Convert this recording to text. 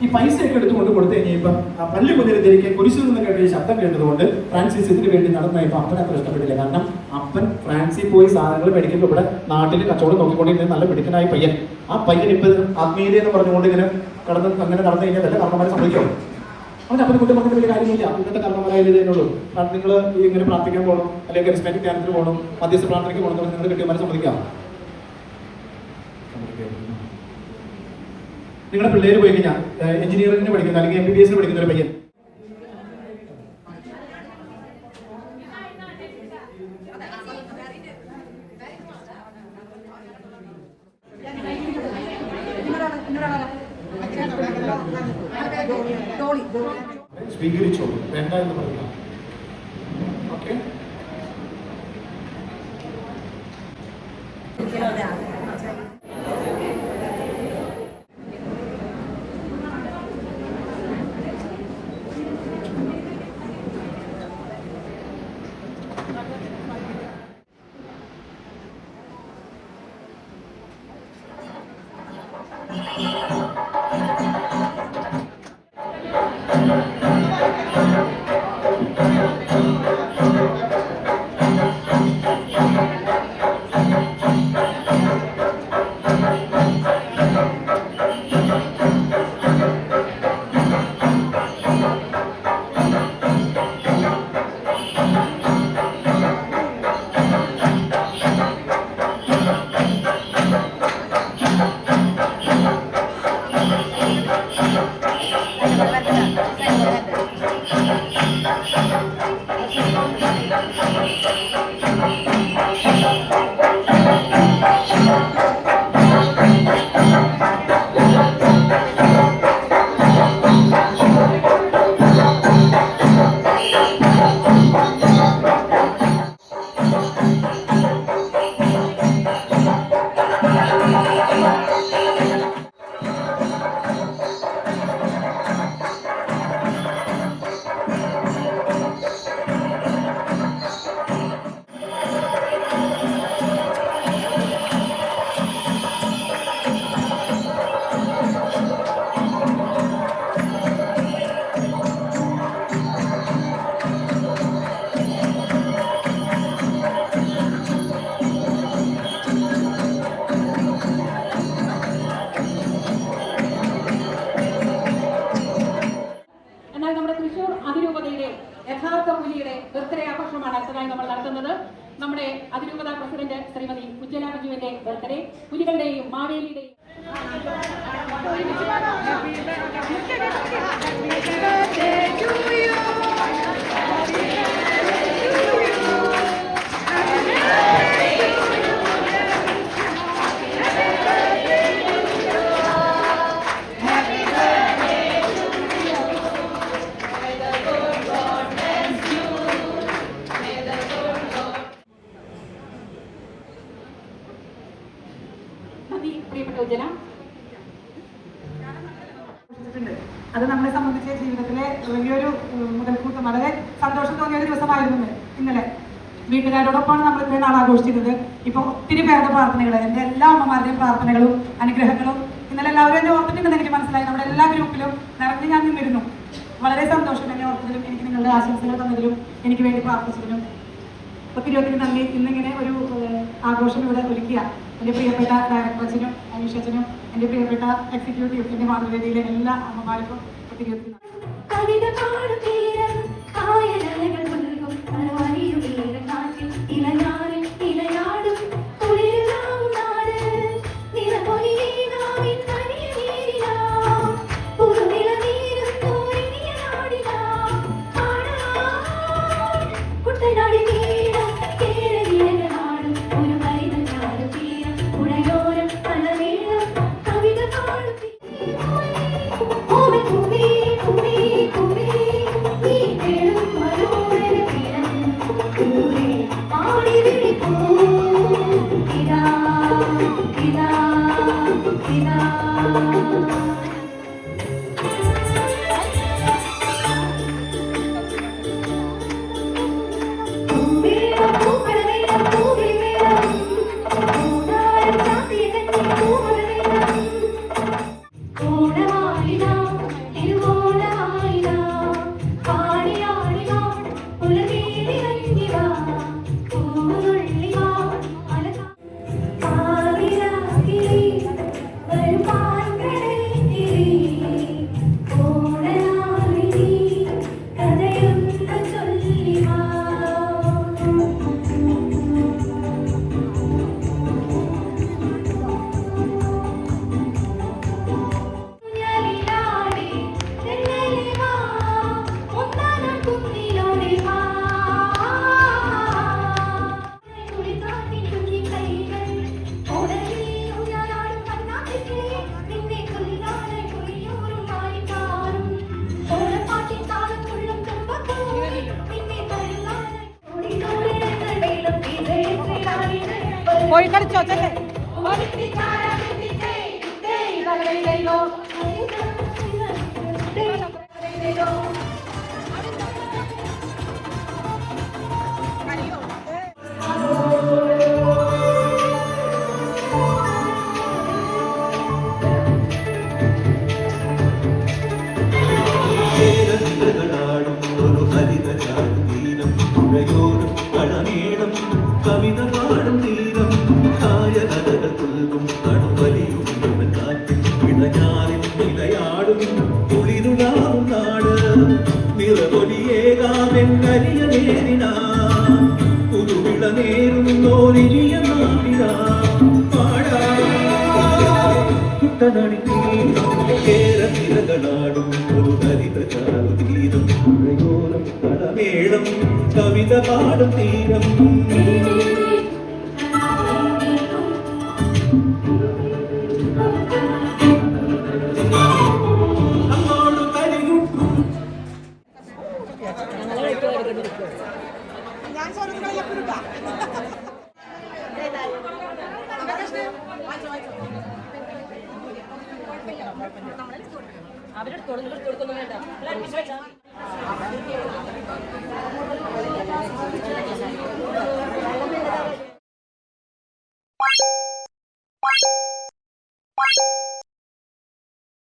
ഈ പൈസയൊക്കെ എടുത്തുകൊണ്ട് കൊടുത്തു കഴിഞ്ഞപ്പോൾ ആ പള്ളി കുതിരത്തിലേക്ക് കുരിശിൽ നിന്ന് കേട്ട ശബ്ദം കേട്ടതുകൊണ്ട് ഫ്രാൻസിസ് ഇതിന് വേണ്ടി നടന്നപ്പോൾ അപ്പൻ അത്ര ഇഷ്ടപ്പെട്ടില്ല. കാരണം അപ്പൻ ഫ്രാൻസിൽ പോയി സാധനങ്ങൾ മേടിക്കുമ്പോൾ ഇവിടെ നാട്ടിൽ കച്ചവടം നോക്കിക്കൊണ്ടിരുന്ന നല്ല മിടുക്കനായ പയ്യൻ. ആ പയ്യൻ ഇപ്പൊ ആത്മീയത എന്ന് പറഞ്ഞുകൊണ്ട് ഇങ്ങനെ അങ്ങനെ നടന്നു കഴിഞ്ഞാൽ വല്ല കർമ്മമാരെ സംഭവിക്കും. അവൻ അപ്പനെ കുറ്റം പറഞ്ഞിട്ട് വലിയ കാര്യമില്ല. ഇന്നത്തെ കർമ്മമാരായതേനുള്ളൂ. നിങ്ങൾ ഇങ്ങനെ പ്രാർത്ഥിക്കാൻ പോകണം, അല്ലെങ്കിൽ കരിസ്മാറ്റിക് ധ്യാനത്തിന് പോകണം, മധ്യസ്ഥ പ്രാർത്ഥനയ്ക്ക് പോകണം, നിങ്ങൾ കെട്ടിയമാരെ സമ്മതിക്കാം. നിങ്ങളുടെ പിള്ളേര് പോയി കഴിഞ്ഞാൽ എഞ്ചിനീയറിംഗിന് പഠിക്കുന്ന അല്ലെങ്കിൽ MBBS പഠിക്കുന്ന ഒരു പയ്യൻ സ്വീകരിച്ചോളൂ, വേണ്ട എന്ന് പറയുക. ഓക്കെ, യഥാർത്ഥ പുലിയുടെ ബർത്ത്ഡേ ആഘോഷമാണ് അടുത്തതായി നമ്മൾ നടത്തുന്നത്. നമ്മുടെ അതിരൂപത പ്രസിഡന്റ് ശ്രീമതി ഉജ്ജ്വല മഞ്ജുവിന്റെ ബർത്ത്ഡേ പുലികളുടെയും മാവേലിയുടെയും അത് നമ്മളെ സംബന്ധിച്ച് ജീവിതത്തിലെ വലിയൊരു മുതൽക്കൂട്ടം, വളരെ സന്തോഷം തോന്നിയ ഒരു ദിവസമായിരുന്നു ഇന്നലെ. വീട്ടുകാരോടൊപ്പമാണ് നമ്മൾ ഇത്രയും നാൾ ആഘോഷിച്ചിരുന്നത്. ഇപ്പൊ ഒത്തിരി പേരുടെ പ്രാർത്ഥനകൾ, എൻ്റെ എല്ലാ അമ്മമാരുടെയും പ്രാർത്ഥനകളും അനുഗ്രഹങ്ങളും ഇന്നലെ എല്ലാവരും എന്നെ ഓർത്തിട്ടുണ്ടെന്ന് എനിക്ക് മനസ്സിലായി. നമ്മുടെ എല്ലാ ഗ്രൂപ്പിലും നിറഞ്ഞ് ഞാൻ നിന്നിരുന്നു. വളരെ സന്തോഷം എന്നെ ഓർത്തതിലും എനിക്ക് നിങ്ങളുടെ ആശംസകൾ തന്നതിലും എനിക്ക് വേണ്ടി പ്രാർത്ഥിച്ചതിലും ഒത്തിരി ഒത്തിരി നന്ദി. ഇന്നിങ്ങനെ ഒരു ആഘോഷം ഇവിടെ ഒരുക്കിയ എൻ്റെ പ്രിയപ്പെട്ട ഡയറക്ടർ അച്ഛനും അനീഷ് അച്ഛനും എൻ്റെ പ്രിയപ്പെട്ട എക്സിക്യൂട്ടീവ് എൻ്റെ മാതൃവേദിയിലെ എല്ലാ അമ്മമാർക്കും ഒത്തിരി ഒത്തിരി പോയി കളിച്ചോ ചെല്ലേ. ഒരു ഹരിത തീരം പുഴയോരം കളമേളം കവിത പാടും തീരം കായകഥകൾ പുൽകും കടുവലിയും കാറ്റും ഇടഞ്ഞാറിൽ നിലയാടും കുളിരുളാവും നാട് നിറപൊലിയേകാമെന്നരിയ നേരിനാ പുതുവിള നേരുന്നോരിയ നാടിനാ പാടാ കുട്ടനടി കേരളാടും ഒരു ഹരിത തീരം പുഴയോരം കളമേളം കവിത പാടും തീരം അങ്ങോട്ട് കരിയുട്ടും അവരെടുത്തോളൂ, നിങ്ങൾ കൊടുക്കൊന്നും വേണ്ട.